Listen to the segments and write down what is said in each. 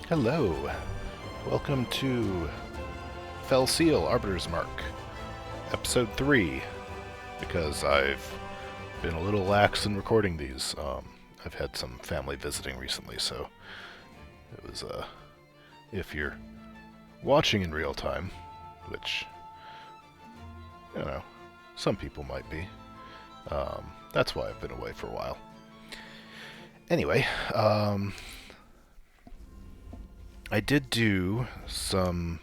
Hello, welcome to Fell Seal, Arbiter's Mark, Episode 3, because I've been a little lax in recording these. I've had some family visiting recently, so it was, if you're watching in real time, which, you know, some people might be, that's why I've been away for a while. Anyway, I did do some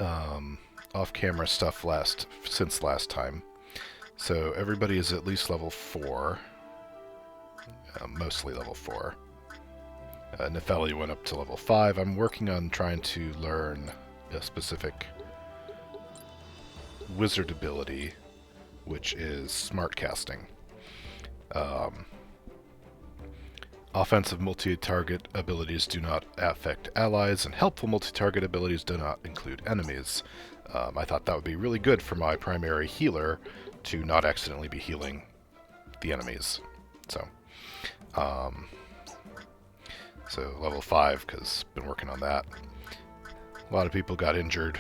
off-camera stuff since last time. So everybody is at least level 4, mostly level 4. Nefeli went up to level 5. I'm working on trying to learn a specific wizard ability, which is smart casting. Offensive multi-target abilities do not affect allies, and helpful multi-target abilities do not include enemies. I thought that would be really good for my primary healer to not accidentally be healing the enemies. So level 5, because I've been working on that. A lot of people got injured.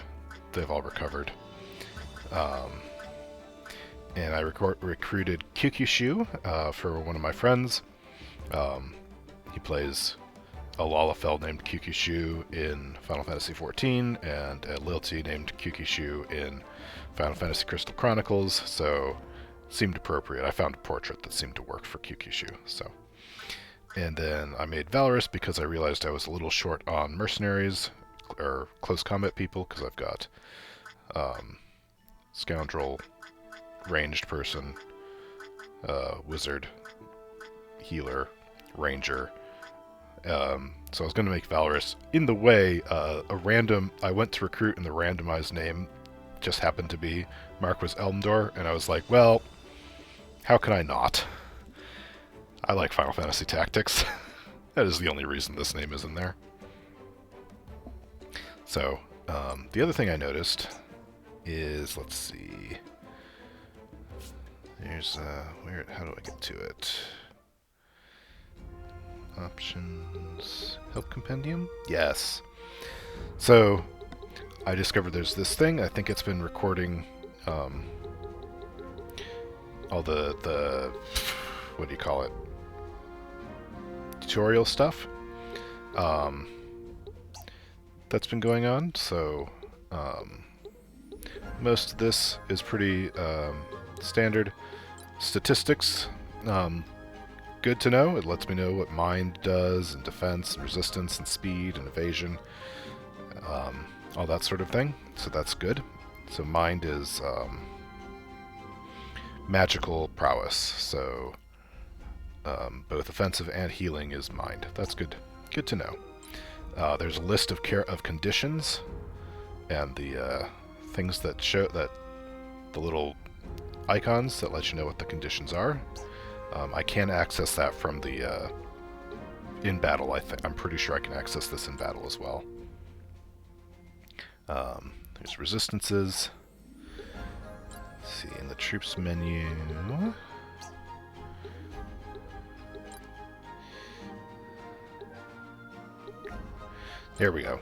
They've all recovered. And I recruited Kykushu for one of my friends. He plays a Lalafell named Kykushu in Final Fantasy XIV, and a Lilty named Kykushu in Final Fantasy Crystal Chronicles, so it seemed appropriate. I found a portrait that seemed to work for Kykushu, so. And then I made Valorous because I realized I was a little short on mercenaries, or close combat people, because I've got Scoundrel, Ranged Person, Wizard, Healer, Ranger. So I was going to make Valorous. In the way, I went to recruit and the randomized name just happened to be Marquis Elmdor, and I was like, well, how can I not? I like Final Fantasy Tactics. That is the only reason this name is in there. So, the other thing I noticed is, let's see, there's, how do I get to it? Options, help compendium? Yes. So I discovered there's this thing. I think it's been recording all the what do you call it? Tutorial stuff. That's been going on. So most of this is pretty standard statistics. Good to know. It lets me know what mind does, and defense, and resistance, and speed, and evasion, all that sort of thing. So that's good. So mind is magical prowess. So both offensive and healing is mind. That's good. Good to know. There's a list of conditions, and the things that show that the little icons that let you know what the conditions are. I can access that from the in battle. I'm pretty sure I can access this in battle as well. There's resistances. Let's see, in the troops menu. There we go.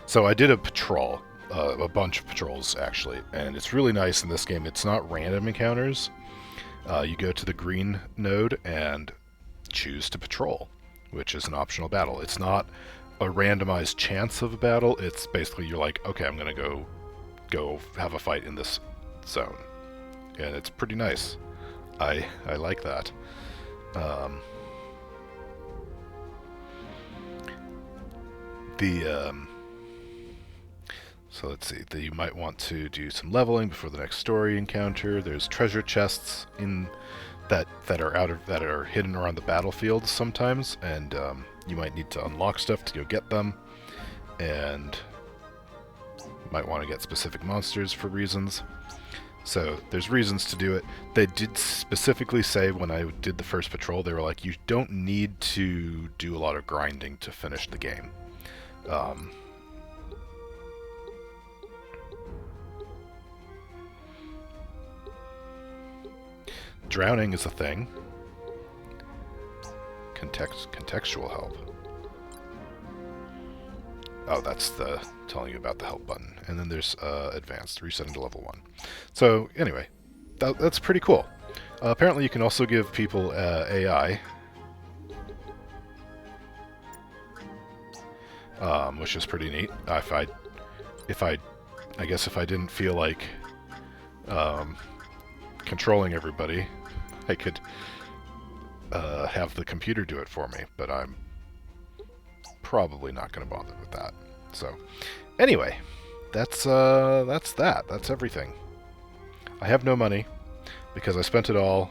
So I did a patrol, a bunch of patrols actually, and it's really nice in this game. It's not random encounters. You go to the green node and choose to patrol, which is an optional battle. It's not a randomized chance of a battle. It's basically you're like, okay, I'm going to go have a fight in this zone. And it's pretty nice. I like that. So let's see, you might want to do some leveling before the next story encounter. There's treasure chests in that are hidden around the battlefield sometimes, and you might need to unlock stuff to go get them, and you might want to get specific monsters for reasons. So there's reasons to do it. They did specifically say when I did the first patrol, they were like, you don't need to do a lot of grinding to finish the game. Drowning is a thing. Contextual help. Oh, that's the telling you about the help button. And then there's advanced, resetting to level 1. So anyway, that's pretty cool. Apparently you can also give people AI, which is pretty neat. I guess if I didn't feel like controlling everybody, I could have the computer do it for me, but I'm probably not going to bother with that. So, anyway, that's that. That's everything. I have no money because I spent it all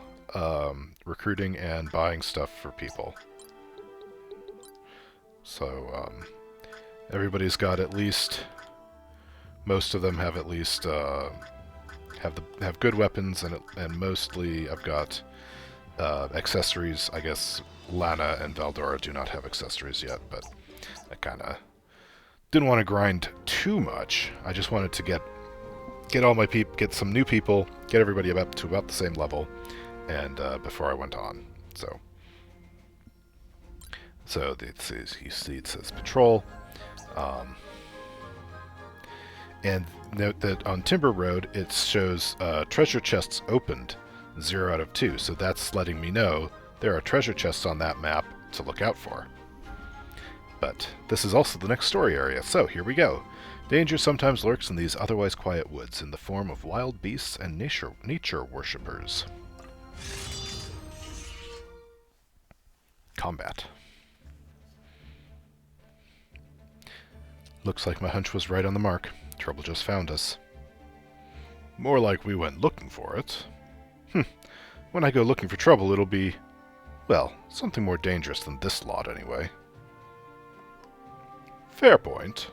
recruiting and buying stuff for people. So everybody's got at least, most of them have at least have good weapons, and mostly I've got accessories. I guess Lana and Valdora do not have accessories yet, but I kind of didn't want to grind too much. I just wanted to get all my get some new people, get everybody up to about the same level, and before I went on. So you see it says patrol, and note that on Timber Road it shows treasure chests opened, 0 out of 2. So that's letting me know there are treasure chests on that map to look out for. But this is also the next story area, so here we go. Danger sometimes lurks in these otherwise quiet woods in the form of wild beasts and nature worshippers. Combat. Looks like my hunch was right on the mark. Trouble just found us. More like we went looking for it. When I go looking for trouble, it'll be, well, something more dangerous than this lot anyway. Fair point.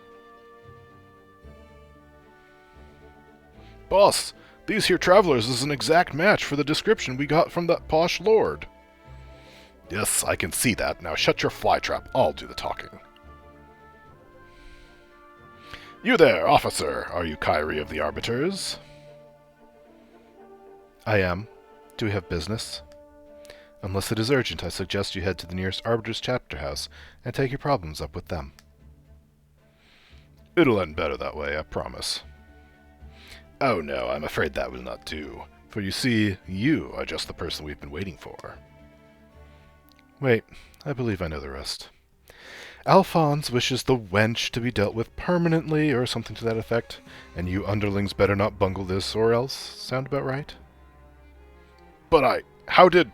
Boss, these here travelers is an exact match for the description we got from that posh lord. Yes, I can see that. Now shut your flytrap. I'll do the talking. You there, officer. Are you Kyrie of the Arbiters? I am. Do we have business? Unless it is urgent, I suggest you head to the nearest Arbiter's chapter house and take your problems up with them. It'll end better that way, I promise. Oh no, I'm afraid that will not do. For you see, you are just the person we've been waiting for. Wait, I believe I know the rest. Alphonse wishes the wench to be dealt with permanently, or something to that effect, and you underlings better not bungle this, or else. Sound about right? But how did...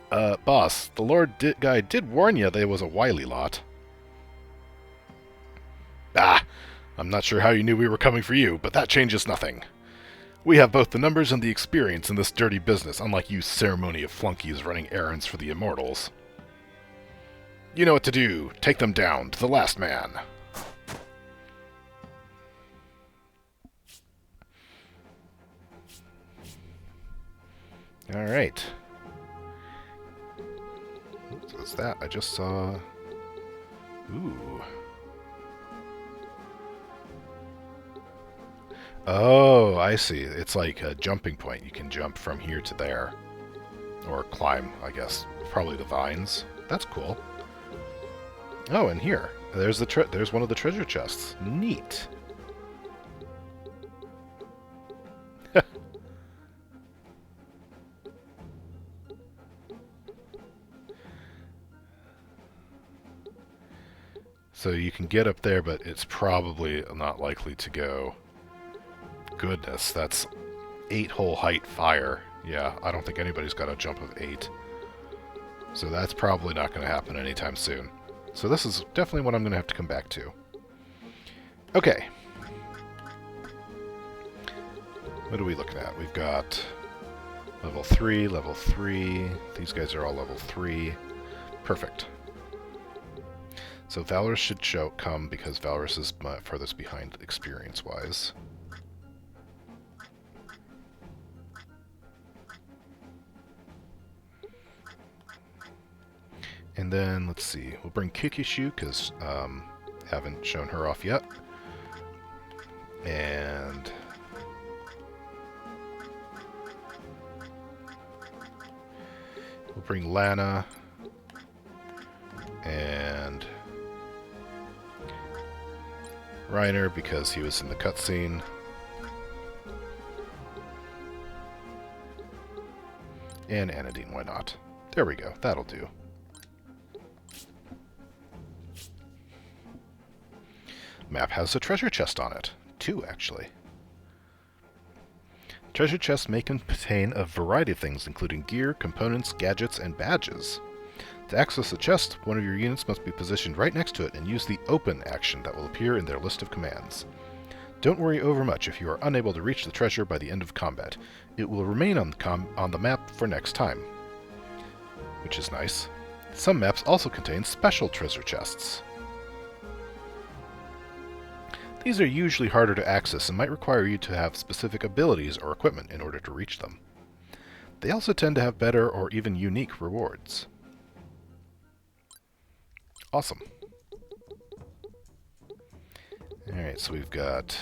boss, the Lord guy did warn you they was a wily lot. Ah, I'm not sure how you knew we were coming for you, but that changes nothing. We have both the numbers and the experience in this dirty business, unlike you ceremony of flunkies running errands for the immortals. You know what to do. Take them down to the last man. Alright. What's that? I just saw... Ooh. Oh, I see. It's like a jumping point. You can jump from here to there. Or climb, I guess. Probably the vines. That's cool. Oh, and here. There's there's one of the treasure chests. Neat. So you can get up there, but it's probably not likely to go. Goodness, that's 8-hole height fire. Yeah, I don't think anybody's got a jump of 8. So that's probably not going to happen anytime soon. So this is definitely what I'm going to have to come back to. Okay. What are we looking at? We've got level 3, level 3. These guys are all level 3. Perfect. So Valorous should come because Valorous is furthest behind experience-wise. And then, let's see, we'll bring Kikishu, because haven't shown her off yet. And we'll bring Lana. And Reiner because he was in the cutscene. And Anadine, why not? There we go, that'll do. Map has a treasure chest on it. 2, actually. Treasure chests may contain a variety of things, including gear, components, gadgets, and badges. To access the chest, one of your units must be positioned right next to it and use the Open action that will appear in their list of commands. Don't worry overmuch if you are unable to reach the treasure by the end of combat. It will remain on the map for next time, which is nice. Some maps also contain special treasure chests. These are usually harder to access and might require you to have specific abilities or equipment in order to reach them. They also tend to have better or even unique rewards. Awesome. Alright, so we've got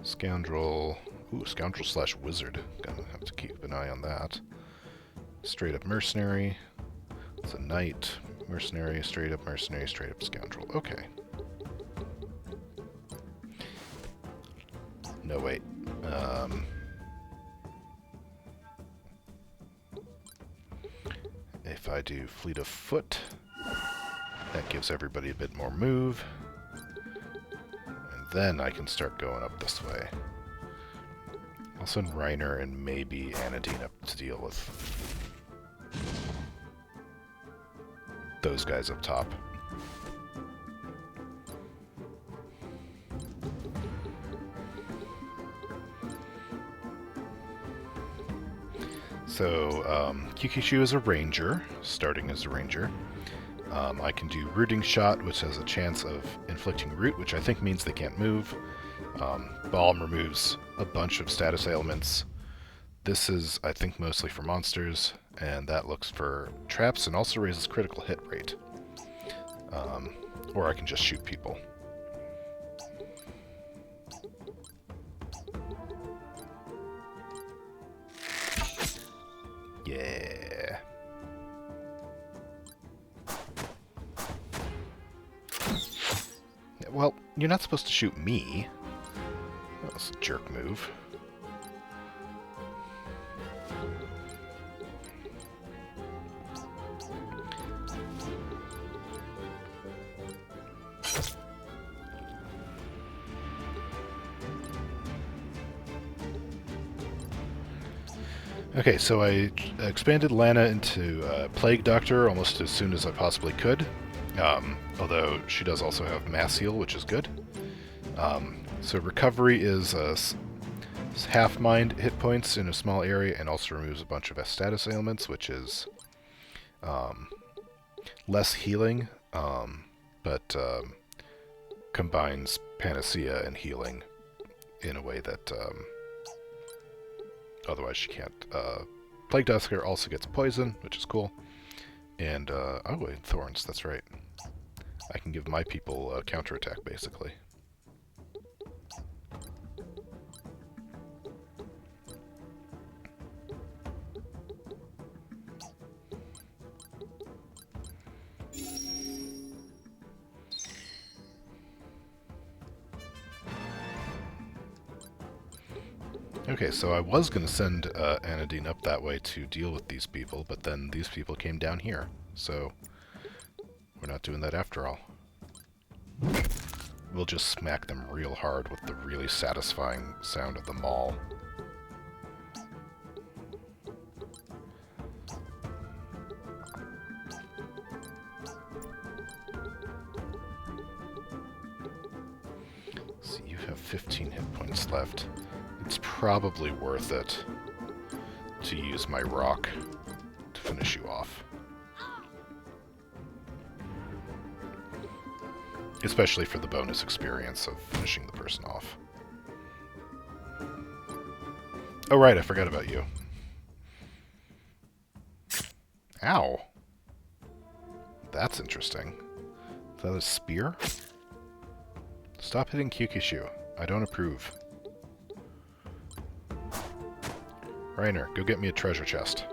Scoundrel. Ooh, Scoundrel/Wizard. Gonna have to keep an eye on that. Straight up Mercenary. It's a Knight. Mercenary, straight up Mercenary, straight up Scoundrel. Okay. No, wait. If I do Fleet of Foot, that gives everybody a bit more move. And then I can start going up this way. I'll send Reiner and maybe Anadine up to deal with those guys up top. So, Kikishu is a ranger, starting as a ranger. I can do Rooting Shot, which has a chance of inflicting root, which I think means they can't move. Balm removes a bunch of status ailments. This is, I think, mostly for monsters, and that looks for traps and also raises critical hit rate. Or I can just shoot people. Yeah. Well, you're not supposed to shoot me. That was a jerk move. Okay, so I expanded Lana into Plague Doctor almost as soon as I possibly could. Although she does also have Mass Heal, which is good. So Recovery is half mind hit points in a small area and also removes a bunch of status ailments, which is less healing, but combines Panacea and healing in a way that otherwise she can't. Plague Doctor also gets poison, which is cool. And, oh wait, Thorns, that's right. I can give my people a counterattack, basically. Okay, so I was going to send Anadine up that way to deal with these people, but then these people came down here, so we're not doing that after all. We'll just smack them real hard with the really satisfying sound of the maul. So you have 15 hit points left. It's probably worth it to use my rock to finish you off. Especially for the bonus experience of finishing the person off. Oh right, I forgot about you. Ow. That's interesting. Is that a spear? Stop hitting Kyukishu. I don't approve. Reiner, go get me a treasure chest.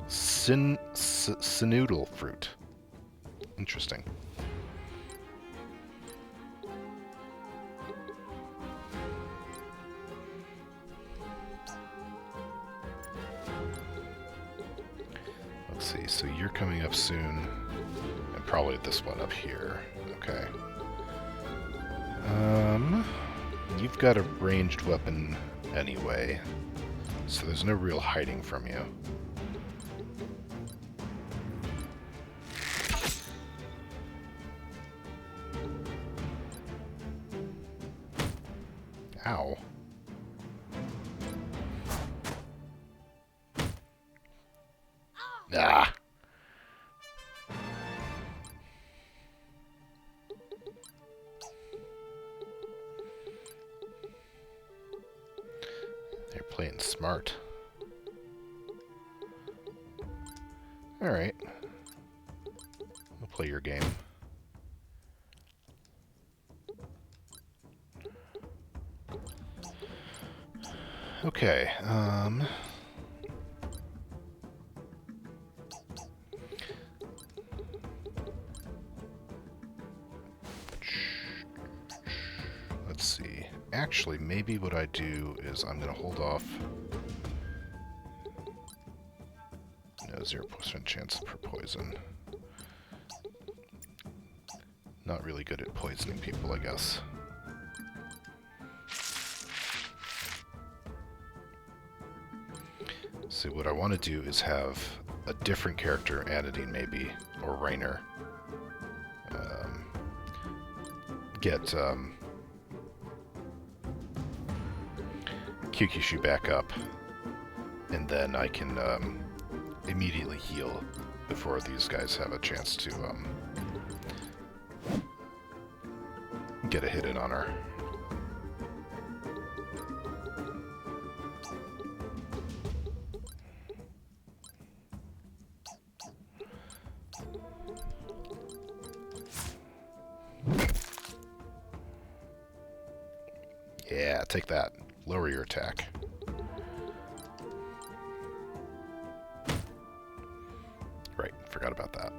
Sinoodle fruit. Interesting. Let's see, so you're coming up soon, and probably this one up here. Okay. You've got a ranged weapon anyway, so there's no real hiding from you. Ow. Ah! They're playing smart. Alright. We'll play your game. Okay, let's see. Actually, maybe what I do is I'm going to hold off. No, 0% chance per poison. Not really good at poisoning people, I guess. So what I want to do is have a different character, Anodine maybe, or Rainer, get Kyukishu back up, and then I can immediately heal before these guys have a chance to get a hit in on her. Yeah, take that. Lower your attack. Right, forgot about that.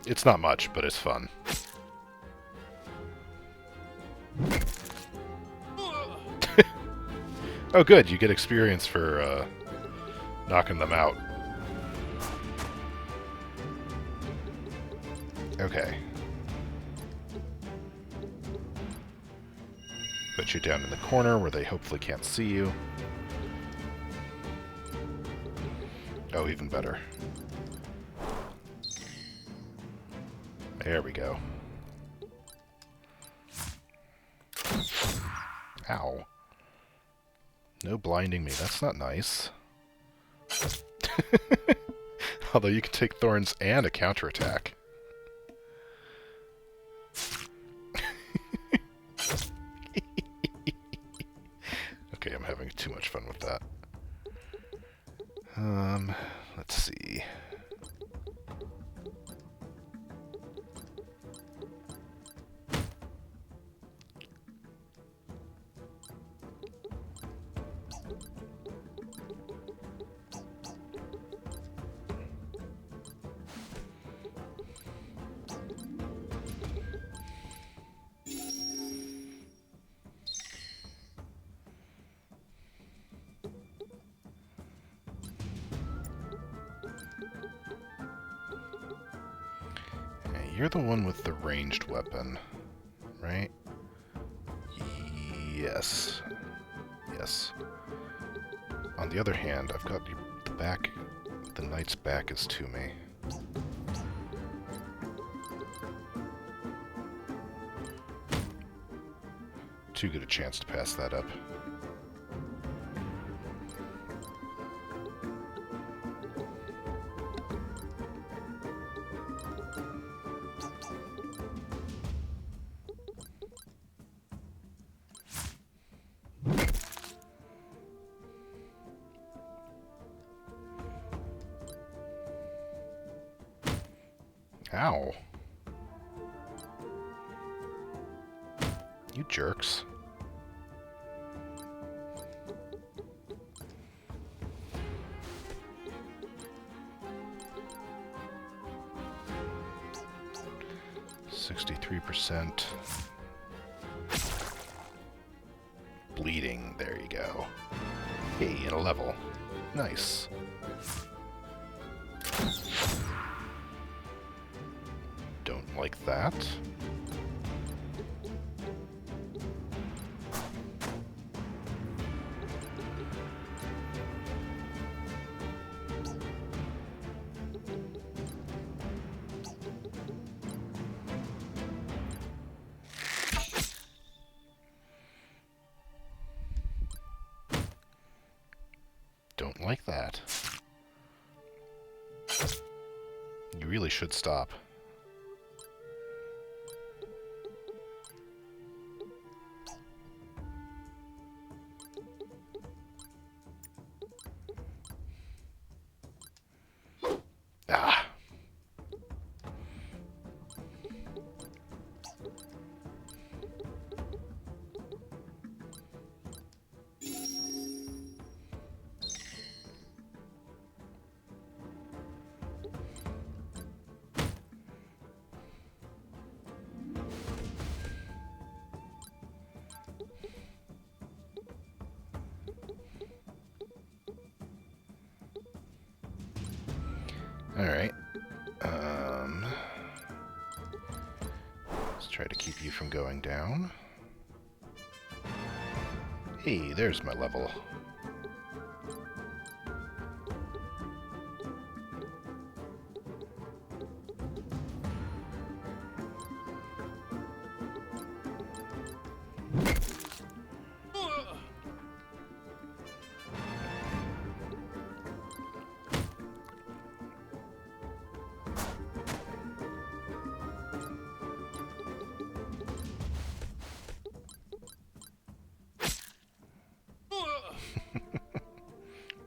It's not much, but it's fun. Oh good, you get experience for knocking them out. Okay. Put you down in the corner where they hopefully can't see you. Oh, even better. There we go. Ow. No blinding me, that's not nice. Although you can take thorns and a counterattack. Okay, I'm having too much fun with that. Let's see. You're the one with the ranged weapon, right? Yes. Yes. On the other hand, I've got the back... The knight's back is to me. Too good a chance to pass that up. Ow. You jerks. %. bleeding. There you go. Hey, and a level. Nice. Don't like that. Don't like that. You really should stop. Ah. Alright. Let's try to keep you from going down. Hey, there's my level.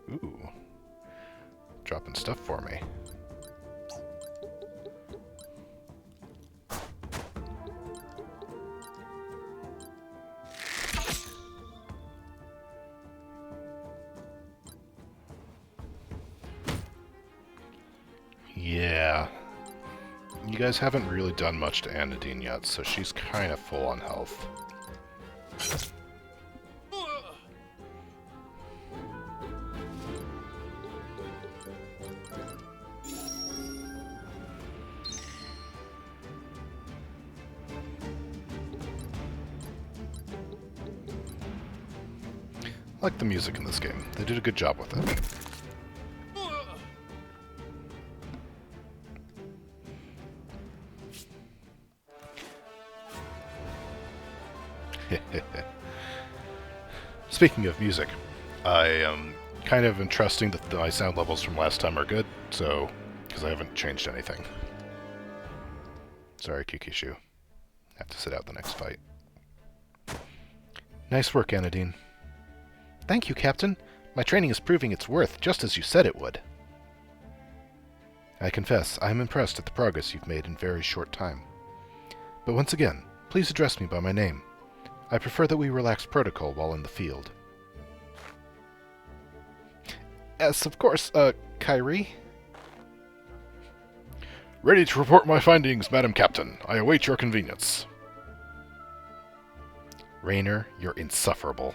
Ooh. Dropping stuff for me. Yeah. You guys haven't really done much to Anadine yet, so she's kind of full on health. I like the music in this game. They did a good job with it. Speaking of music, I am kind of trusting that my sound levels from last time are good, so, because I haven't changed anything. Sorry, Kikishu. Have to sit out the next fight. Nice work, Anadine. Thank you, Captain. My training is proving its worth, just as you said it would. I confess, I am impressed at the progress you've made in a very short time. But once again, please address me by my name. I prefer that we relax protocol while in the field. Yes, of course, Kyrie. Ready to report my findings, Madam Captain. I await your convenience. Raynor, you're insufferable.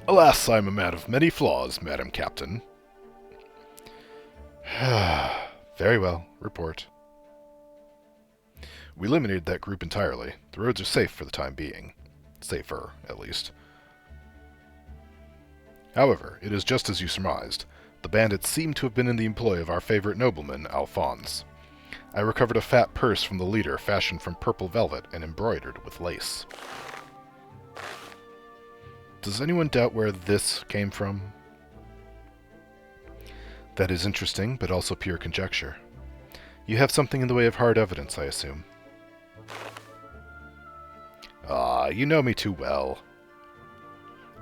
Alas, I am a man of many flaws, Madam Captain. Very well. Report. We eliminated that group entirely. The roads are safe for the time being. Safer, at least. However, it is just as you surmised. The bandits seem to have been in the employ of our favorite nobleman, Alphonse. I recovered a fat purse from the leader, fashioned from purple velvet and embroidered with lace. Does anyone doubt where this came from? That is interesting, but also pure conjecture. You have something in the way of hard evidence, I assume. Ah, you know me too well.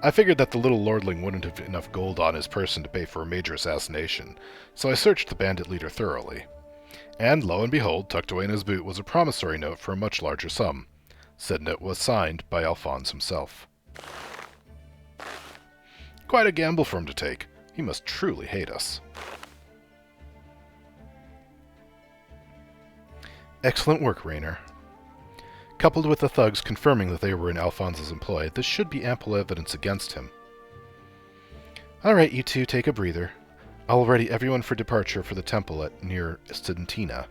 I figured that the little lordling wouldn't have enough gold on his person to pay for a major assassination, so I searched the bandit leader thoroughly. And lo and behold, tucked away in his boot was a promissory note for a much larger sum. Said note was signed by Alphonse himself. Quite a gamble for him to take. He must truly hate us. Excellent work, Raynor. Coupled with the thugs confirming that they were in Alphonse's employ, this should be ample evidence against him. Alright, you two, take a breather. I'll ready everyone for departure for the temple near Stentina.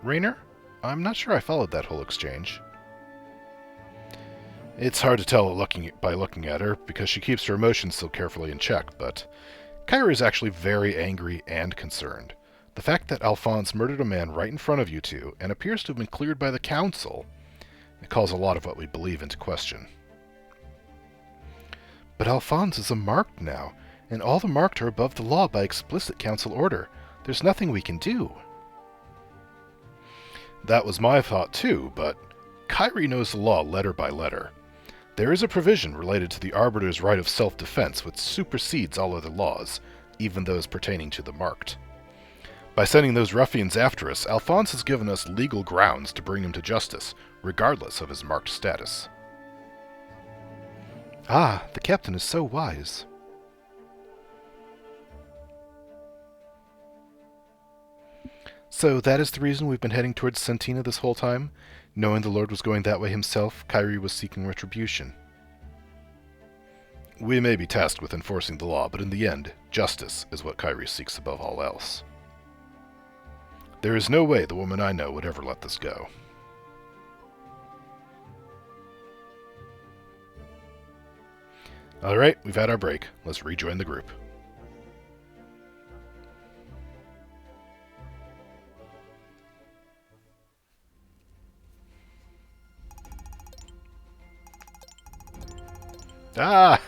Raynor? I'm not sure I followed that whole exchange. It's hard to tell by looking at her, because she keeps her emotions so carefully in check, but Kyrie is actually very angry and concerned. The fact that Alphonse murdered a man right in front of you two, and appears to have been cleared by the council, it calls a lot of what we believe into question. But Alphonse is a marked now, and all the marked are above the law by explicit council order. There's nothing we can do. That was my thought too, but Kyrie knows the law letter by letter. There is a provision related to the Arbiter's right of self-defense which supersedes all other laws, even those pertaining to the marked. By sending those ruffians after us, Alphonse has given us legal grounds to bring him to justice, regardless of his marked status. Ah, the captain is so wise. So that is the reason we've been heading towards Stentina this whole time? Knowing the Lord was going that way himself, Kyrie was seeking retribution. We may be tasked with enforcing the law, but in the end, justice is what Kyrie seeks above all else. There is no way the woman I know would ever let this go. Alright, we've had our break. Let's rejoin the group. Ah!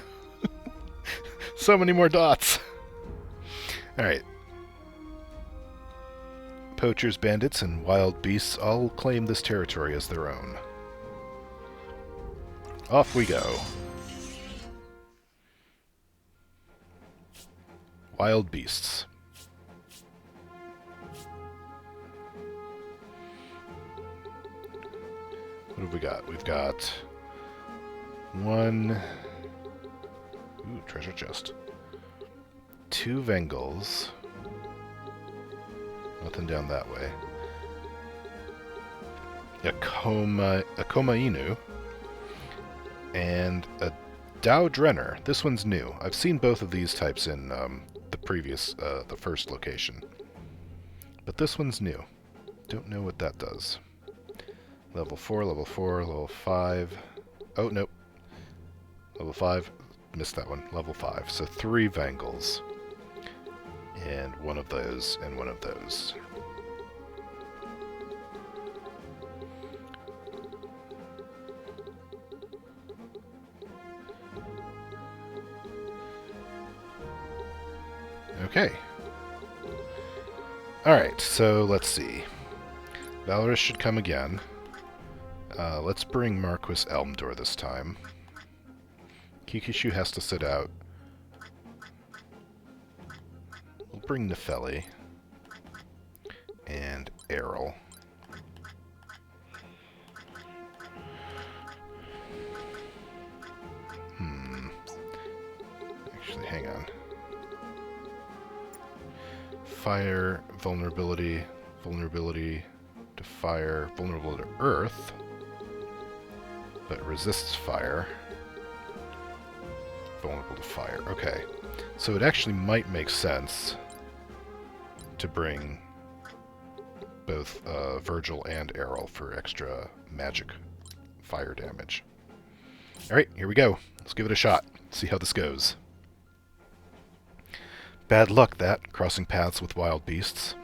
So many more dots! Alright. Poachers, bandits, and wild beasts all claim this territory as their own. Off we go. Wild beasts. What have we got? We've got one... Ooh, treasure chest. 2 Vengals. Nothing down that way. A Koma Inu. And a Dow Drenner. This one's new. I've seen both of these types in the first location. But this one's new. Don't know what that does. Level 4, level 4, level 5. Oh, nope. Level 5. Missed that one. Level 5. So 3 Vengals. And one of those, and one of those. Okay. Alright, so let's see. Valorous should come again. Let's bring Marquis Elmdor this time. Kikishu has to sit out. We'll bring Nefeli. And Errol. Actually, hang on. Fire, vulnerability to fire, vulnerable to earth, but resists fire. Vulnerable to fire. Okay. So it actually might make sense to bring both Virgil and Errol for extra magic fire damage. Alright, here we go. Let's give it a shot. See how this goes. Bad luck, that, crossing paths with wild beasts.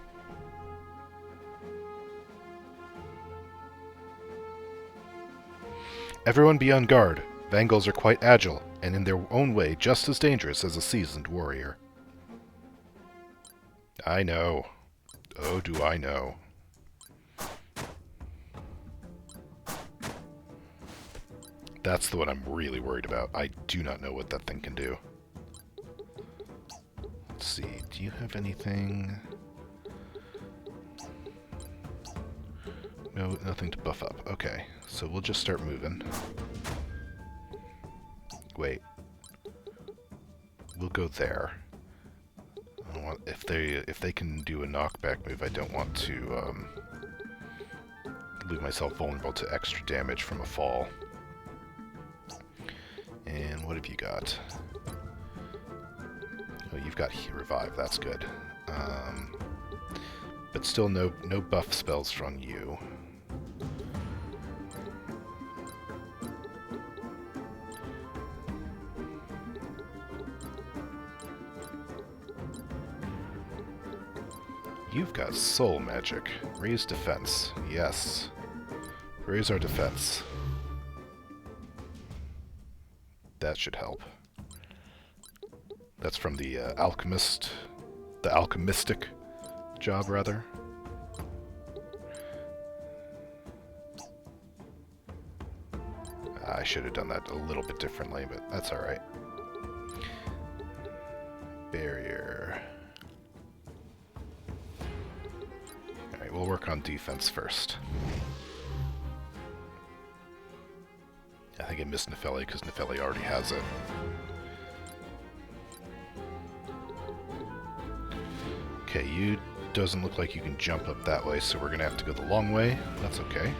Everyone be on guard. Vangals are quite agile, and in their own way just as dangerous as a seasoned warrior. I know. Oh, do I know. That's the one I'm really worried about. I do not know what that thing can do. Let's see, do you have anything? No, nothing to buff up. Okay, so we'll just start moving. Wait. We'll go there. If they can do a knockback move, I don't want to leave myself vulnerable to extra damage from a fall. And what have you got? Oh, you've got revive. That's good. But still, no buff spells from you. You've got soul magic. Raise defense. Yes. Raise our defense. That should help. That's from the alchemist. The alchemistic job, rather. I should have done that a little bit differently, but that's alright. Barrier. Alright, we'll work on defense first. I think I missed Nepheli because Nepheli already has it. Okay, you doesn't look like you can jump up that way, so we're going to have to go the long way. That's okay.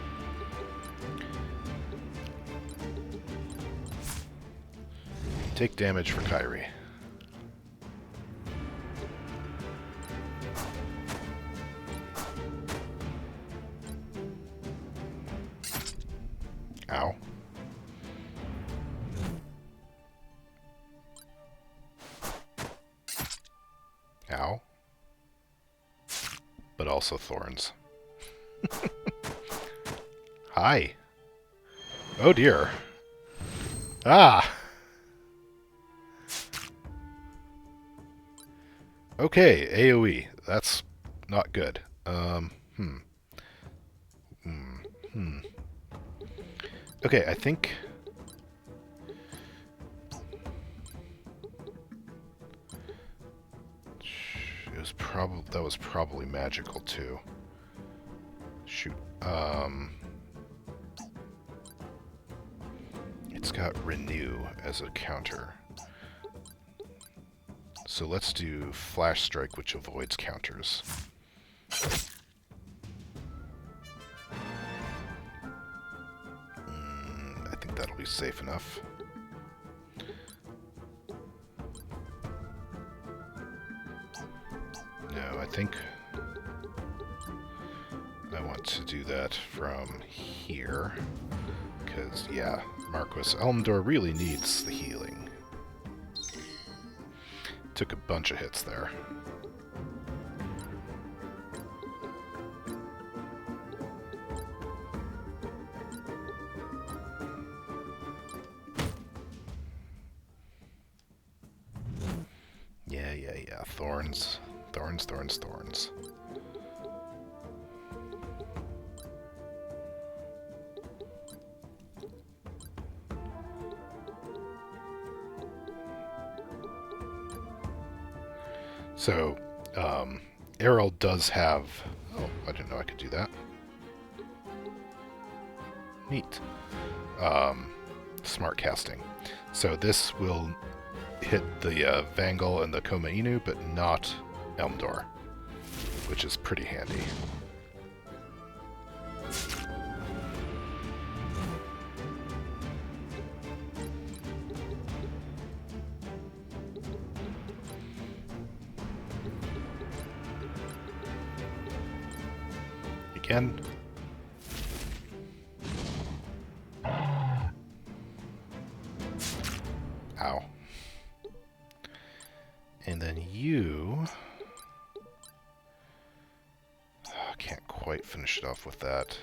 Take damage for Kyrie. Ow. Ow. But also thorns. Hi. Oh dear. Ah! Okay, AoE. That's not good. Okay, I think... that was probably magical too. Shoot. It's got renew as a counter. So let's do Flash Strike, which avoids counters. I think that'll be safe enough. No, I think I want to do that from here. Because, yeah, Marquis Elmdor really needs the healing. Took a bunch of hits there. Yeah. Thorns. Thorns. So, Errol does have... Oh, I didn't know I could do that. Neat. Smart casting. So this will hit the Vangal and the Koma Inu, but not Elmdor, which is pretty handy. Again. Ow. And then you... can't quite finish it off with that.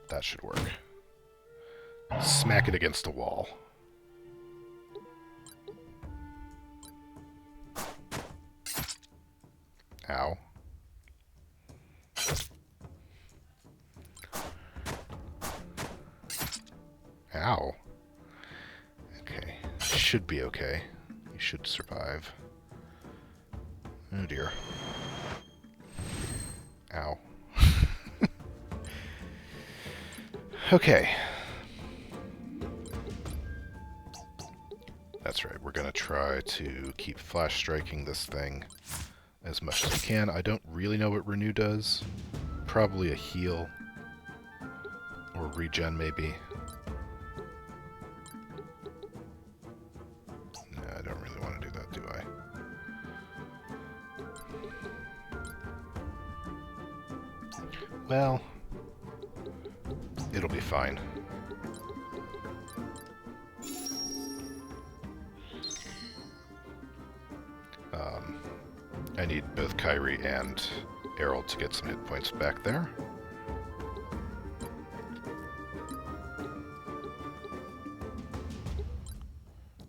That should work. Smack it against a wall. Ow. Ow. Okay. Should be okay. You should survive. Oh dear. Ow. Okay. That's right, we're going to try to keep flash striking this thing as much as we can. I don't really know what Renew does. Probably a heal. Or regen, maybe. No, I don't really want to do that, do I? Well, it'll be fine. I need both Kyrie and Errol to get some hit points back there.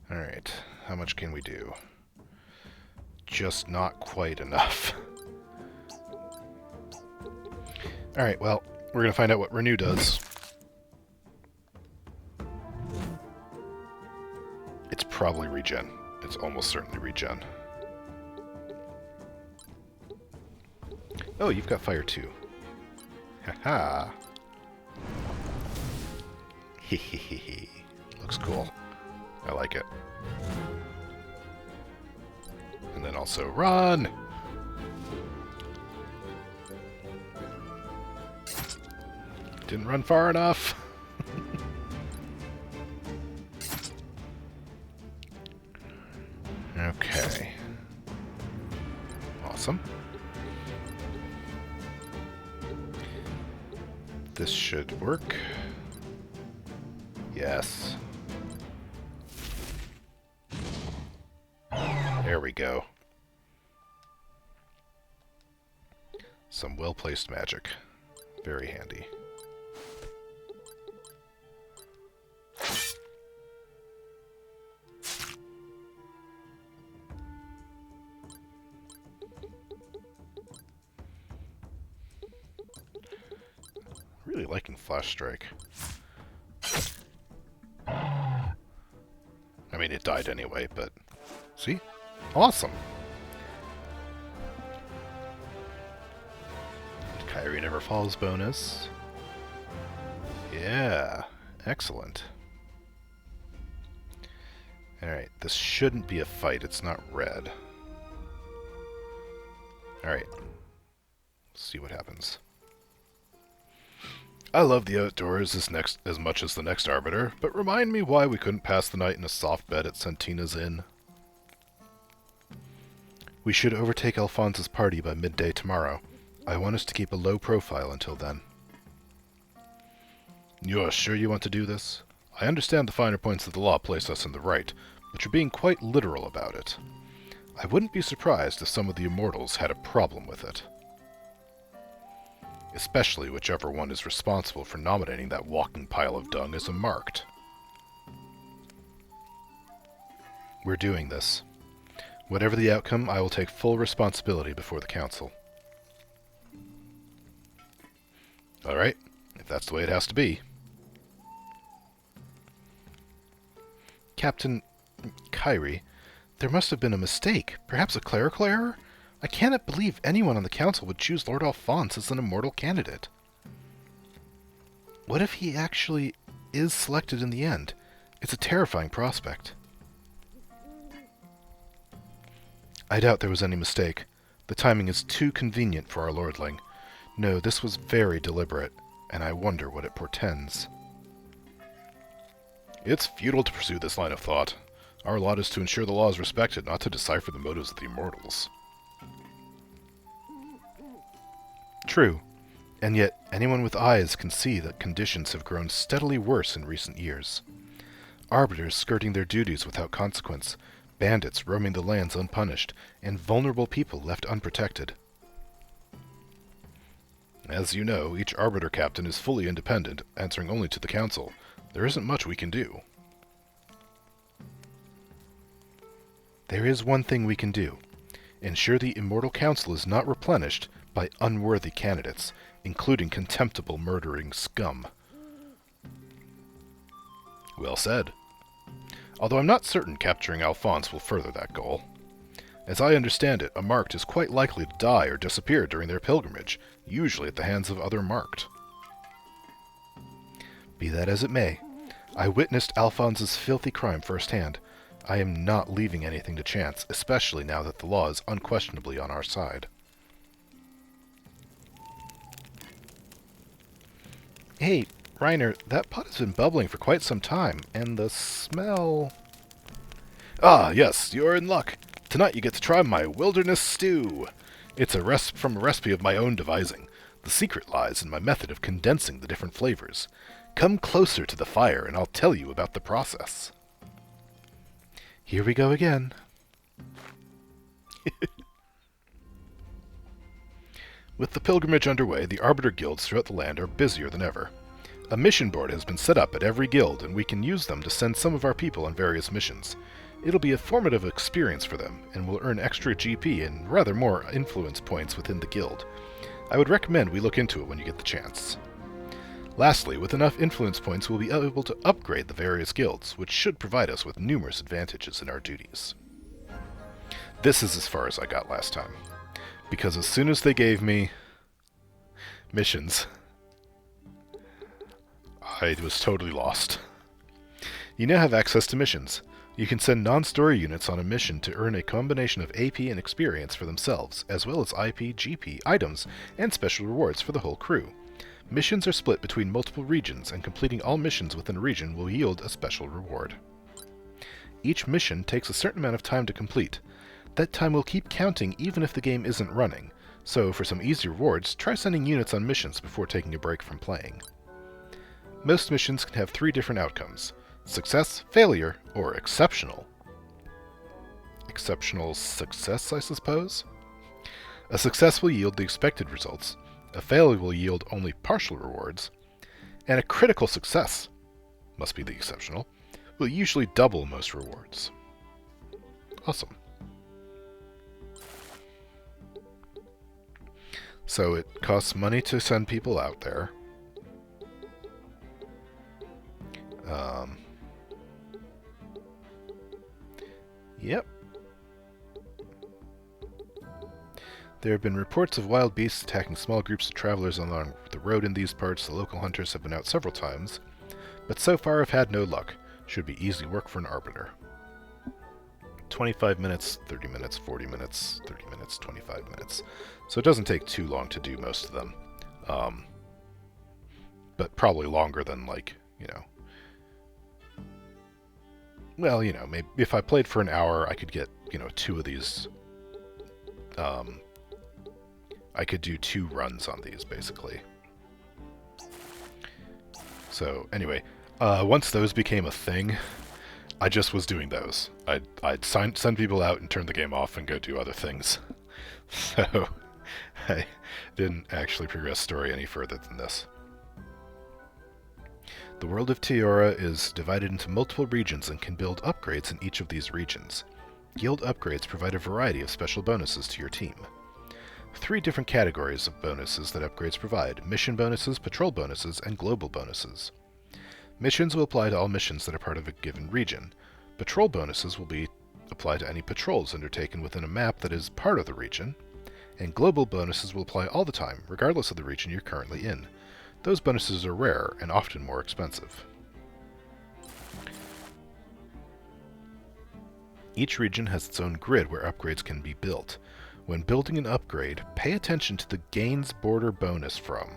Alright, how much can we do? Just not quite enough. Alright, well, we're going to find out what Renew does. It's probably regen. It's almost certainly regen. Oh, you've got fire too. Haha. Hehehe. Looks cool. I like it. And then also run! Didn't run far enough. Okay. Awesome. This should work. Yes. There we go. Some well-placed magic. Very handy. Really liking Flash Strike. I mean, it died anyway, but... See? Awesome! Kyrie never falls bonus. Yeah, excellent. Alright, this shouldn't be a fight, it's not red. Alright. Let's see what happens. I love the outdoors as much as the next Arbiter, but remind me why we couldn't pass the night in a soft bed at Santina's Inn. We should overtake Alphonse's party by midday tomorrow. I want us to keep a low profile until then. You are sure you want to do this? I understand the finer points of the law place us in the right, but you're being quite literal about it. I wouldn't be surprised if some of the immortals had a problem with it. Especially whichever one is responsible for nominating that walking pile of dung as a marked. We're doing this. Whatever the outcome, I will take full responsibility before the council. Alright, if that's the way it has to be. Captain Kyrie, there must have been a mistake. Perhaps a clerical error? I cannot believe anyone on the council would choose Lord Alphonse as an immortal candidate. What if he actually is selected in the end? It's a terrifying prospect. I doubt there was any mistake. The timing is too convenient for our lordling. No, this was very deliberate, and I wonder what it portends. It's futile to pursue this line of thought. Our lot is to ensure the law is respected, not to decipher the motives of the immortals. True, and yet anyone with eyes can see that conditions have grown steadily worse in recent years. Arbiters skirting their duties without consequence, bandits roaming the lands unpunished, and vulnerable people left unprotected. As you know, each Arbiter captain is fully independent, answering only to the council. There isn't much we can do. There is one thing we can do. Ensure the Immortal Council is not replenished by unworthy candidates, including contemptible murdering scum. Well said. Although I'm not certain capturing Alphonse will further that goal. As I understand it, a marked is quite likely to die or disappear during their pilgrimage, usually at the hands of other marked. Be that as it may, I witnessed Alphonse's filthy crime firsthand. I am not leaving anything to chance, especially now that the law is unquestionably on our side. Hey, Reiner, that pot has been bubbling for quite some time, and the smell... Ah, yes, you're in luck. Tonight you get to try my wilderness stew. It's from a recipe of my own devising. The secret lies in my method of condensing the different flavors. Come closer to the fire and I'll tell you about the process. Here we go again. With the pilgrimage underway, the Arbiter guilds throughout the land are busier than ever. A mission board has been set up at every guild, and we can use them to send some of our people on various missions. It'll be a formative experience for them, and will earn extra GP and rather more influence points within the guild. I would recommend we look into it when you get the chance. Lastly, with enough influence points, we'll be able to upgrade the various guilds, which should provide us with numerous advantages in our duties. This is as far as I got last time, because as soon as they gave me missions, I was totally lost. You now have access to missions. You can send non-story units on a mission to earn a combination of AP and experience for themselves, as well as IP, GP, items, and special rewards for the whole crew. Missions are split between multiple regions, and completing all missions within a region will yield a special reward. Each mission takes a certain amount of time to complete. That time will keep counting even if the game isn't running, so for some easy rewards, try sending units on missions before taking a break from playing. Most missions can have 3 different outcomes: success, failure, or exceptional. Exceptional success, I suppose? A success will yield the expected results, a failure will yield only partial rewards, and a critical success, must be the exceptional, will usually double most rewards. Awesome. So it costs money to send people out there. Yep. There have been reports of wild beasts attacking small groups of travelers along the road in these parts. The local hunters have been out several times, but so far have had no luck. Should be easy work for an Arbiter. 25 minutes, 30 minutes, 40 minutes, 30 minutes, 25 minutes. So it doesn't take too long to do most of them. But probably longer than, like, you know... Well, you know, maybe if I played for an hour, I could get, you know, 2 of these. I could do 2 runs on these, basically. So, anyway, once those became a thing, I just was doing those. I'd send people out and turn the game off and go do other things. So, I didn't actually progress story any further than this. The world of Teora is divided into multiple regions and can build upgrades in each of these regions. Guild upgrades provide a variety of special bonuses to your team. 3 different categories of bonuses that upgrades provide: mission bonuses, patrol bonuses, and global bonuses. Missions will apply to all missions that are part of a given region. Patrol bonuses will apply to any patrols undertaken within a map that is part of the region. And global bonuses will apply all the time, regardless of the region you're currently in. Those bonuses are rare and often more expensive. Each region has its own grid where upgrades can be built. When building an upgrade, pay attention to the Gains Border bonus from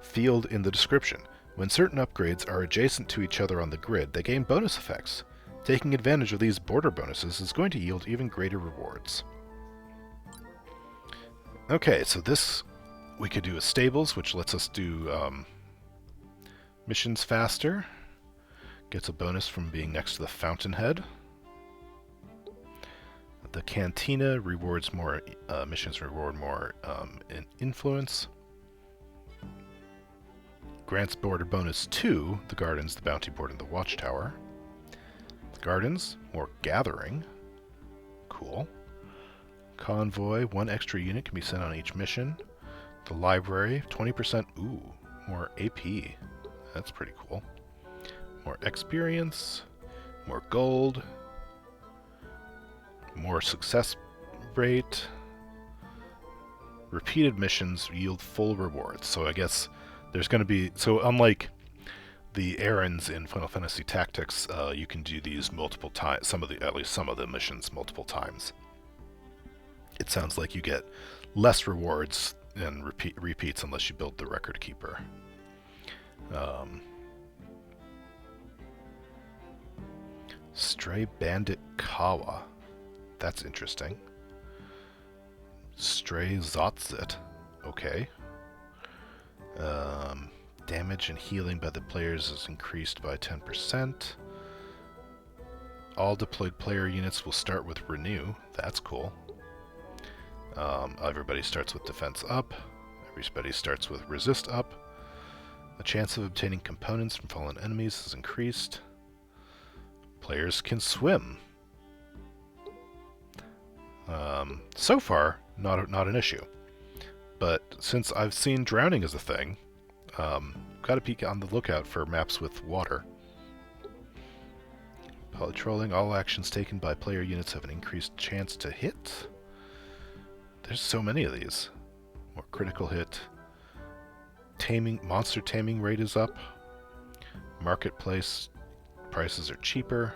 field in the description. When certain upgrades are adjacent to each other on the grid, they gain bonus effects. Taking advantage of these border bonuses is going to yield even greater rewards. Okay, so this we could do a stables, which lets us do missions faster. Gets a bonus from being next to the fountainhead. The Cantina rewards more, missions reward more in influence. Grants border bonus to the Gardens, the Bounty Board, and the Watchtower. The Gardens, more gathering. Cool. Convoy, 1 extra unit can be sent on each mission. The Library, 20%, ooh, more AP. That's pretty cool. More experience, more gold, more success rate. Repeated missions yield full rewards. So I guess there's going to be... So unlike the errands in Final Fantasy Tactics, you can do these multiple times. At least some of the missions multiple times. It sounds like you get less rewards and repeats unless you build the record keeper. Stray Bandit Kawa. That's interesting. Stray Zotzit. Okay. Damage and healing by the players is increased by 10%. All deployed player units will start with Renew. That's cool. Everybody starts with Defense up. Everybody starts with Resist up. The chance of obtaining components from fallen enemies is increased. Players can swim. So far, not an issue. But since I've seen drowning as a thing, gotta peek on the lookout for maps with water. Patrolling, all actions taken by player units have an increased chance to hit. There's so many of these. More critical hit. Monster taming rate is up. Marketplace prices are cheaper.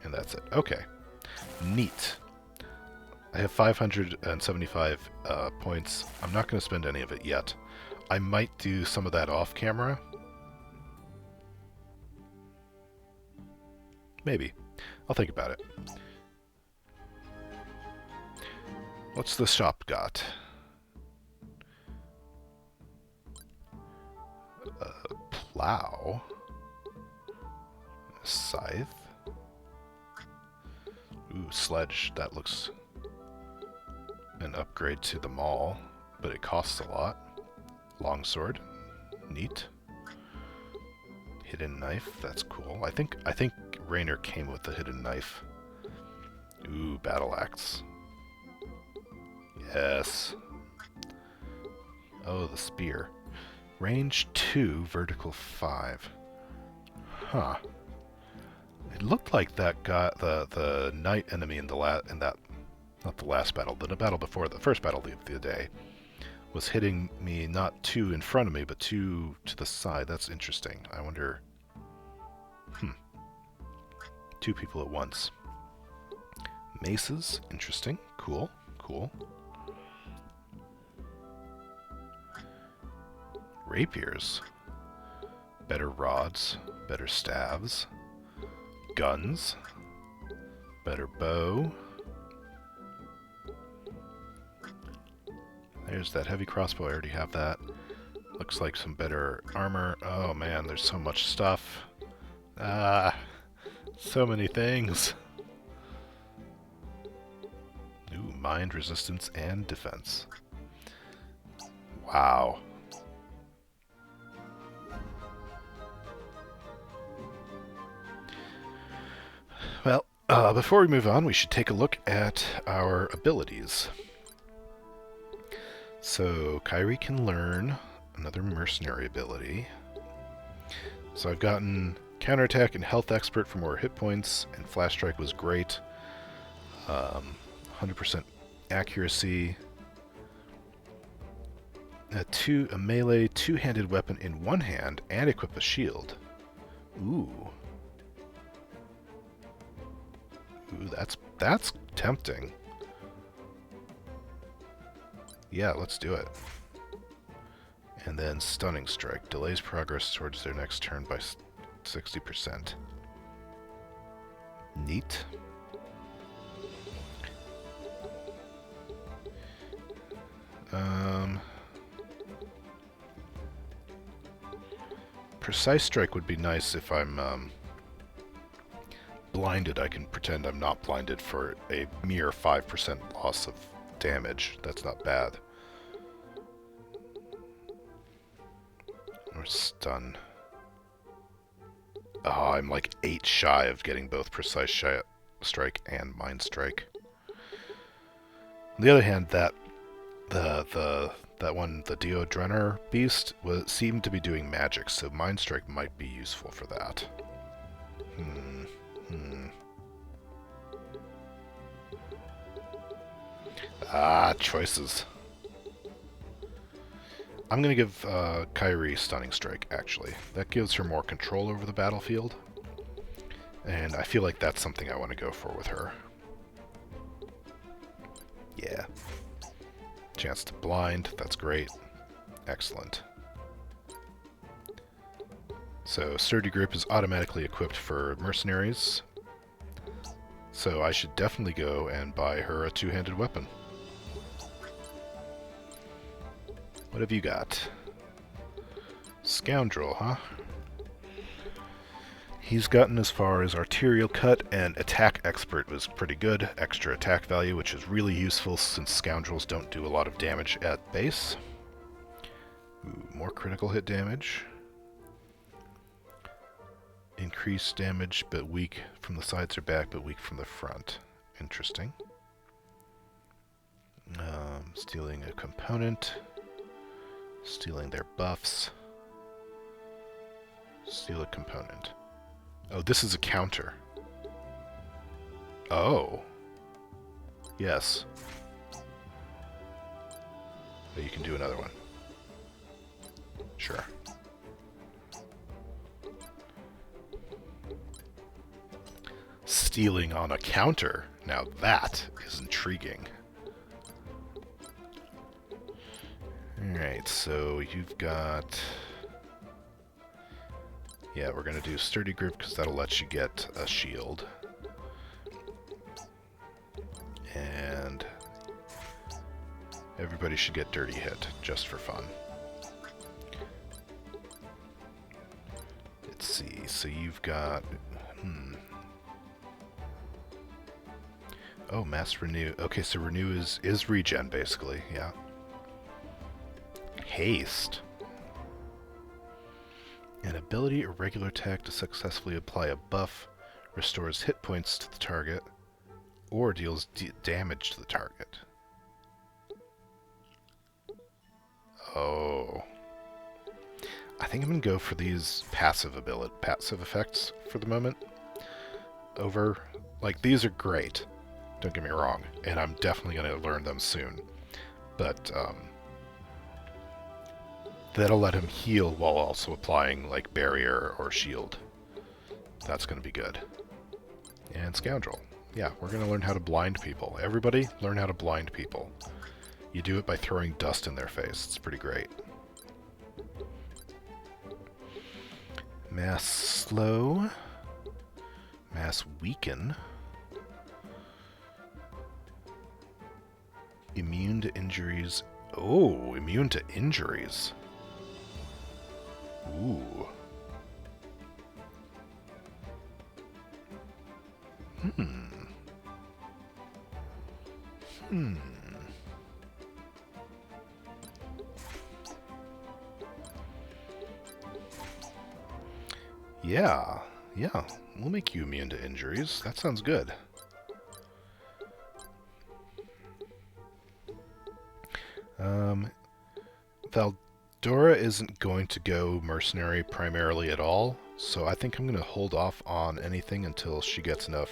And that's it. Okay. Neat. I have 575 points. I'm not going to spend any of it yet. I might do some of that off camera. Maybe. I'll think about it. What's the shop got? Plow. Scythe. Ooh, sledge. That looks an upgrade to the mall, but it costs a lot. Longsword. Neat. Hidden knife. That's cool. I think Raynor came with the hidden knife. Ooh, battle axe. Yes. Oh, the spear. Range 2, vertical 5. Huh. It looked like that got the knight enemy in that not the last battle, the battle before the first battle of the day was hitting me not two in front of me, but two to the side. That's interesting. I wonder. Two people at once. Maces, interesting. Cool. Rapiers. Better rods. Better staves. Guns. Better bow. There's that heavy crossbow. I already have that. Looks like some better armor. Oh man, there's so much stuff. So many things. Ooh, mind, resistance, and defense. Wow. Well, before we move on, we should take a look at our abilities. So, Kyrie can learn another mercenary ability. So I've gotten counterattack and health expert for more hit points, and flash strike was great. 100% accuracy. A melee two-handed weapon in one hand and equip a shield. Ooh, that's tempting. Yeah, let's do it. And then stunning strike delays progress towards their next turn by 60%. Neat. Precise strike would be nice if I'm blinded. I can pretend I'm not blinded for a mere 5% loss of damage. That's not bad. Or stun. Oh, I'm like 8 shy of getting both precise strike and mind strike. On the other hand, that one, the Deodrenner beast, seemed to be doing magic, so mind strike might be useful for that. Choices. I'm going to give Kyrie Stunning Strike, actually. That gives her more control over the battlefield. And I feel like that's something I want to go for with her. Yeah. Chance to blind, that's great. Excellent. So Sturdy Grip is automatically equipped for mercenaries. So I should definitely go and buy her a two-handed weapon. What have you got? Scoundrel, huh? He's gotten as far as Arterial Cut, and Attack Expert was pretty good. Extra attack value, which is really useful since Scoundrels don't do a lot of damage at base. Ooh, more critical hit damage. Increased damage, but weak from the sides or back, but weak from the front. Interesting. Stealing a component. Stealing their buffs. Steal a component. Oh, this is a counter. Oh. Yes. But you can do another one. Sure. Stealing on a counter. Now that is intriguing. Alright, so you've got... Yeah, we're going to do Sturdy Grip because that'll let you get a shield. And everybody should get Dirty Hit, just for fun. Let's see, so you've got... Oh, Mass Renew. Okay, so Renew is regen, basically, yeah. Haste. An ability or regular attack to successfully apply a buff restores hit points to the target or deals damage to the target. Oh. I think I'm going to go for these passive effects for the moment. Like, these are great. Don't get me wrong. And I'm definitely going to learn them soon. But, that'll let him heal while also applying, like, barrier or shield. That's going to be good. And Scoundrel. Yeah, we're going to learn how to blind people. Everybody, learn how to blind people. You do it by throwing dust in their face. It's pretty great. Mass Slow. Mass Weaken. Immune to injuries. Oh, immune to injuries. Ooh. Yeah. We'll make you immune to injuries. That sounds good. Valdora isn't going to go mercenary primarily at all, so I think I'm going to hold off on anything until she gets enough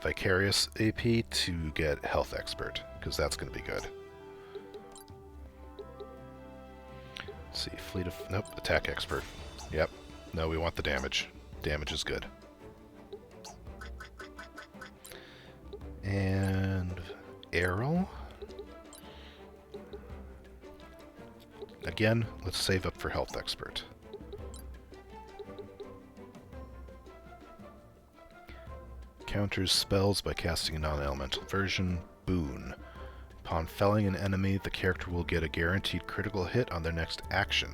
Vicarious AP to get Health Expert, because that's going to be good. Let's see, Fleet of... Nope, Attack Expert. Yep. No, we want the damage. Damage is good. And... Errol? Again, let's save up for Health Expert. Counters spells by casting a non-elemental version. Boon. Upon felling an enemy, the character will get a guaranteed critical hit on their next action.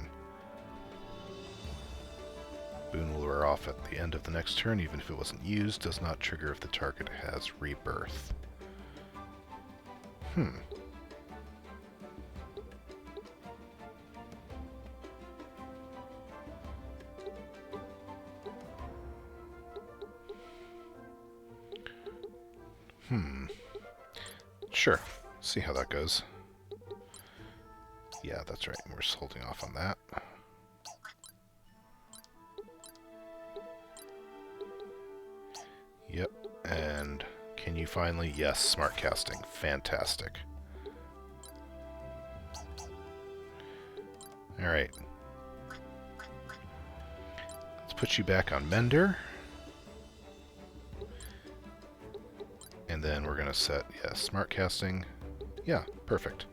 Boon will wear off at the end of the next turn, even if it wasn't used. Does not trigger if the target has rebirth. Sure. See how that goes. Yeah, that's right. We're just holding off on that. Yep. And can you finally... Yes, smart casting. Fantastic. Alright. Let's put you back on Mender. And then we're going to set, smart casting. Yeah, perfect.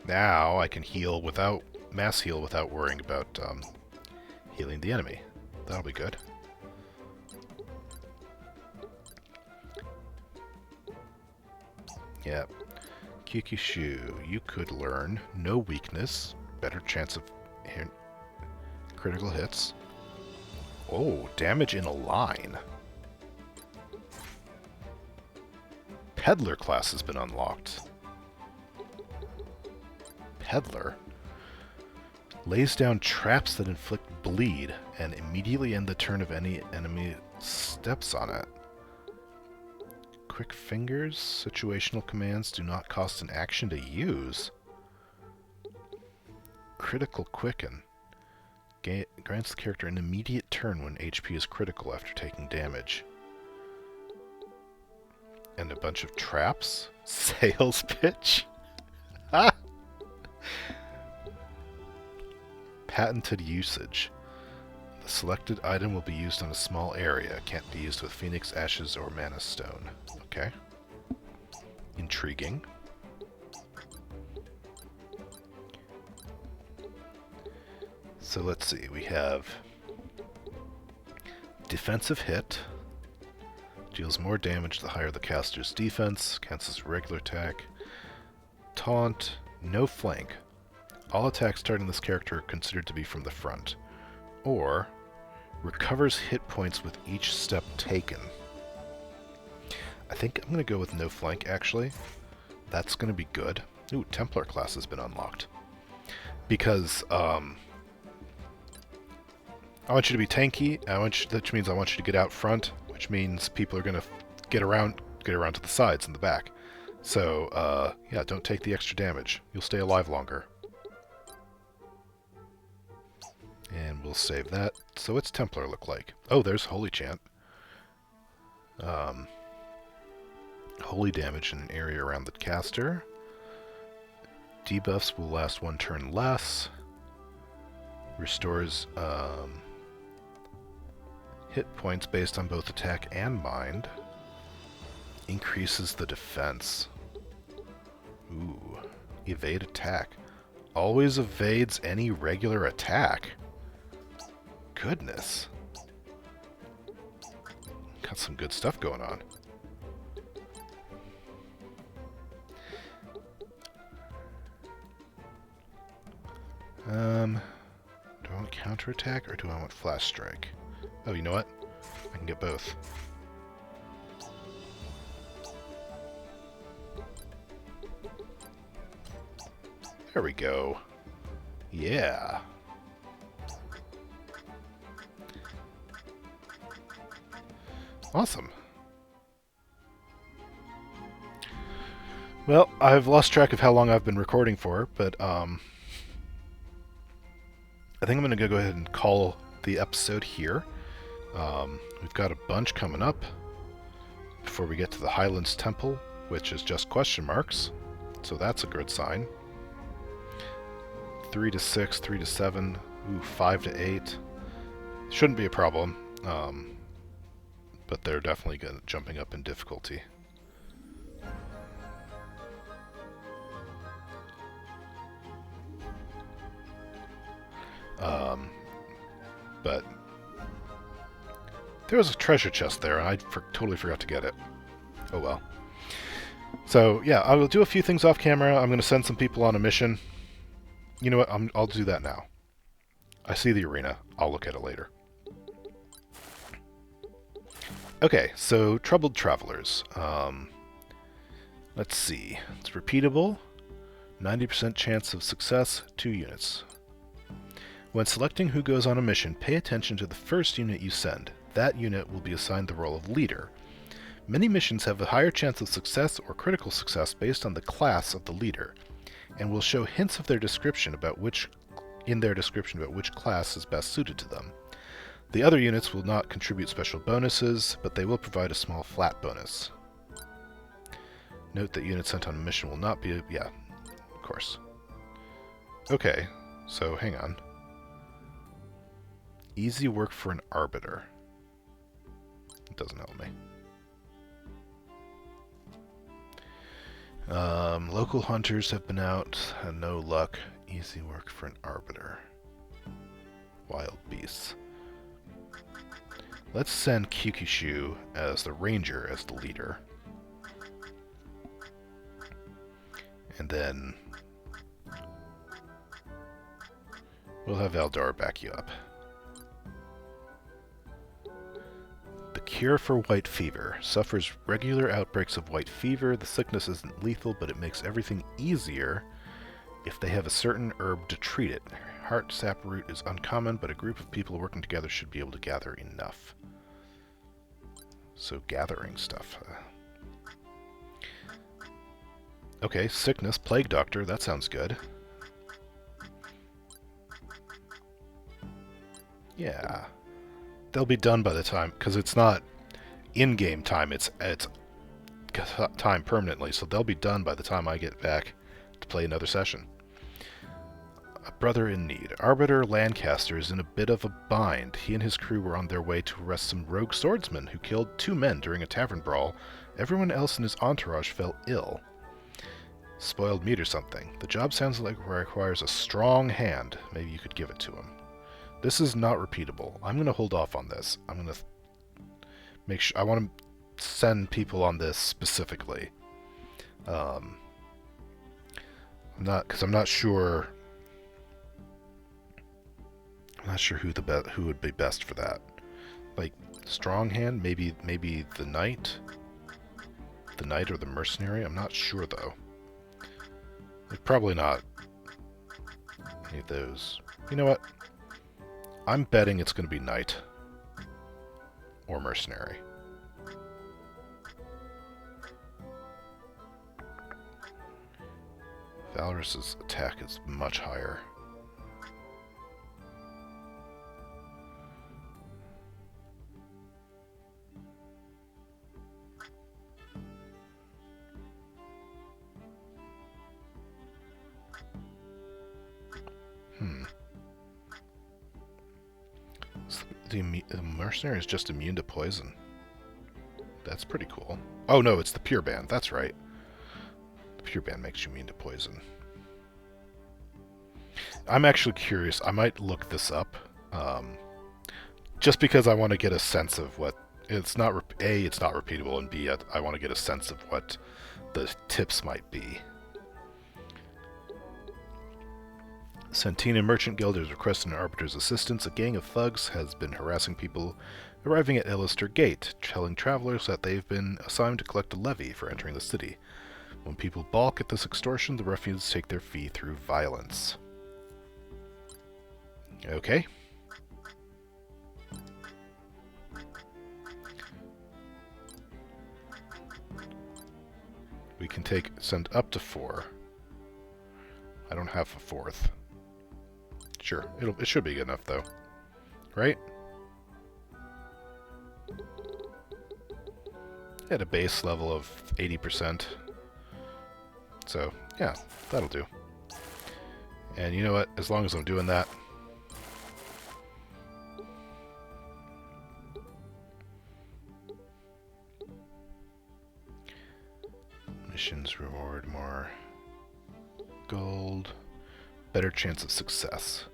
Now I can heal without, mass heal without worrying about healing the enemy. That'll be good. Yeah. Kikishu, you could learn no weakness, better chance of critical hits. Oh, damage in a line. Peddler class has been unlocked. Peddler lays down traps that inflict bleed and immediately end the turn of any enemy steps on it. Quick fingers, situational commands do not cost an action to use. Critical quicken grants the character an immediate turn when HP is critical after taking damage. And a bunch of traps? Sales pitch? Ah! Patented usage. The selected item will be used on a small area. Can't be used with Phoenix Ashes or Mana Stone. Okay. Intriguing. So let's see. We have defensive hit. Deals more damage the higher the caster's defense. Cancels regular attack. Taunt. No flank. All attacks targeting this character are considered to be from the front. Or recovers hit points with each step taken. I think I'm going to go with no flank, actually. That's going to be good. Ooh, Templar class has been unlocked. Because, I want you to be tanky, which means I want you to get out front, which means people are going to get around to the sides and the back. So, yeah, don't take the extra damage. You'll stay alive longer. And we'll save that. So what's Templar look like? Oh, there's Holy Chant. Holy damage in an area around the caster. Debuffs will last one turn less. Restores hit points based on both attack and mind. Increases the defense. Ooh. Evade attack. Always evades any regular attack. Goodness. Got some good stuff going on. Do I want counterattack or do I want flash strike? Oh, you know what? I can get both. There we go. Yeah. Awesome. Well, I've lost track of how long I've been recording for, but I think I'm going to go ahead and call the episode here. We've got a bunch coming up before we get to the Highlands Temple, which is just question marks, so that's a good sign. 3 to 6, 3 to 7, ooh, 5 to 8. Shouldn't be a problem, but they're definitely jumping up in difficulty. But there was a treasure chest there, and I totally forgot to get it. Oh well. So yeah, I will do a few things off camera. I'm going to send some people on a mission. You know what? I'll do that now. I see the arena. I'll look at it later. Okay, so Troubled Travelers. Let's see. It's repeatable. 90% chance of success, 2 units. When selecting who goes on a mission, pay attention to the first unit you send. That unit will be assigned the role of leader. Many missions have a higher chance of success or critical success based on the class of the leader, and will show hints of their description about which class is best suited to them. The other units will not contribute special bonuses, but they will provide a small flat bonus. Note that units sent on a mission will not be... yeah, of course. Okay, so hang on. Easy work for an Arbiter. It doesn't help me. Local hunters have been out, and no luck. Easy work for an Arbiter. Wild beasts. Let's send Kyukishu as the ranger, as the leader. And then we'll have Eldar back you up. The cure for white fever. Suffers regular outbreaks of white fever. The sickness isn't lethal, but it makes everything easier if they have a certain herb to treat it. Heart saproot is uncommon, but a group of people working together should be able to gather enough. So gathering stuff. Okay, sickness, plague doctor, that sounds good. Yeah. They'll be done by the time, because it's not in-game time, it's time permanently, so they'll be done by the time I get back to play another session. A brother in need. Arbiter Lancaster is in a bit of a bind. He and his crew were on their way to arrest some rogue swordsmen who killed 2 men during a tavern brawl. Everyone else in his entourage fell ill. Spoiled meat or something. The job sounds like it requires a strong hand. Maybe you could give it to him. This is not repeatable. I'm going to hold off on this. I'm going to make sure... I want to send people on this specifically. I'm not sure... I'm not sure who would be best for that. Like, strong hand? Maybe the knight? The knight or the mercenary? I'm not sure, though. Like, probably not any of those. You know what? I'm betting it's going to be knight. Or mercenary. Valorous' attack is much higher. The mercenary is just immune to poison. That's pretty cool. Oh no, it's the pure band. That's right. The pure band makes you immune to poison. I'm actually curious. I might look this up. Just because I want to get a sense of what... It's not... A, it's not repeatable, and B, I want to get a sense of what the tips might be. Santina Merchant Guild is requesting an Arbiter's assistance. A gang of thugs has been harassing people arriving at Illister Gate, telling travelers that they've been assigned to collect a levy for entering the city. When people balk at this extortion, the ruffians take their fee through violence. Okay. We can send up to 4. I don't have a 4th. Sure, it should be good enough though, right? At a base level of 80%. So yeah, that'll do. And you know what? As long as I'm doing that, missions reward more gold, better chance of success.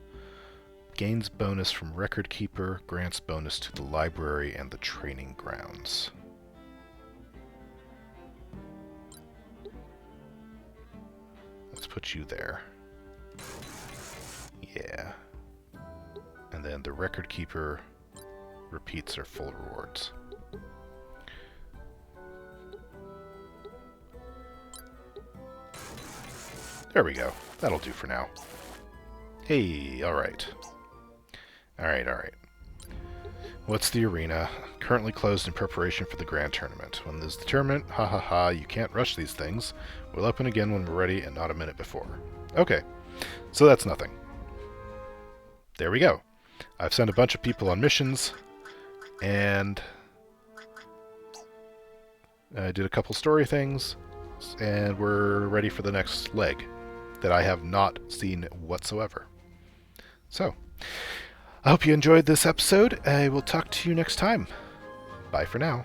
Gains bonus from Record Keeper, grants bonus to the library and the training grounds. Let's put you there. Yeah. And then the Record Keeper repeats our full rewards. There we go. That'll do for now. Hey, alright. Alright. What's the arena? Currently closed in preparation for the grand tournament. When there's the tournament, you can't rush these things. We'll open again when we're ready and not a minute before. Okay, so that's nothing. There we go. I've sent a bunch of people on missions, and I did a couple story things, and we're ready for the next leg. that I have not seen whatsoever. So, I hope you enjoyed this episode. I will talk to you next time. Bye for now.